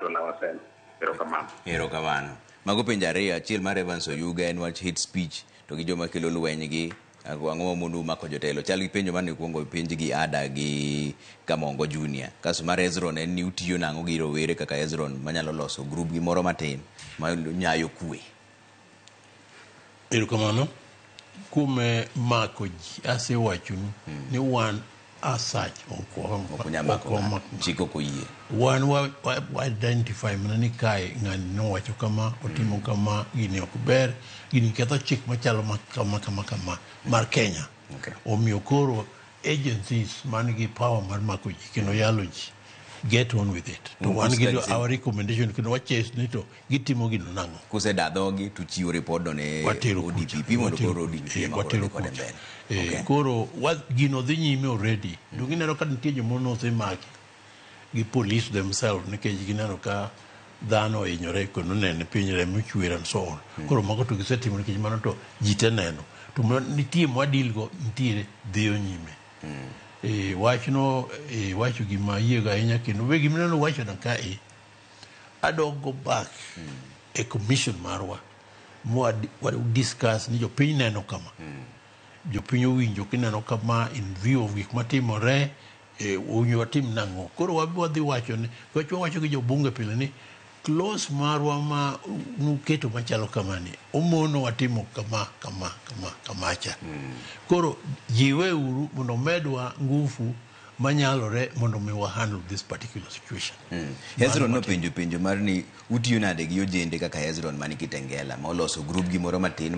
on ourselves. Erokamano. Mago penjo ariyo, achiel mar Evans Oyuga en wach hate speech to gi joma kelo lweny gi ang'o mondo mako jotelo. Chal gi penjo mane kuongo penj gi Ada gi Kamongo Junior. Kaso mar Hezron en ni utiyo nang'o gi rowere kaka Hezron manyalo loso grup gi moro matin ma nyayo kwe. Erokamano. Kume mako ji asewachonu ni wan asach okunyamako chiko koyie. Wan wa identify mana ni kae ng'ani nowacho kama, otimo kama, gini ok ber, gini ketho chik machalo kama mar Kenya. Omiyo koro agencies man gi power mar mako ji kendo yalo ji get on with it. To wan gi our recommendation kendo waches ni to gitimo gino nang'o. Kuse dadhogi to chiwo report ne ODPP mondo koro ODPP makoro kode mbele. Koro gino dhi nyime already. Gineno ka nitie jomono osemaki gi police themselves nikech gineno ka dhano ohinyore kendo nene piny remo chwer and so on. Koro mago to gisetimo nikech mano to ji te neno. To nitie mwadil go nitiere dhiyo nyime. Wachno wacho gima yiega ahinya kendo we gimineno wacho na ka adog go back a commission marwa what discuss ni jopiny neno kama jopiny owinjo kineno kama in view of gik matimore owinjo watim nang'o. Koro wadhi wacho ni wacho gi jobunge pile ni close marwa ma nuketo machalo kamani omono watimo kamacha. Koro jiwe uru mondo medwa nguvu manyalore mondo mi handle this particular situation. Hezron no penjo mar ni utiyo nade gi ojende kaka Hezron mani Kitengela ma oloso group gi moro matin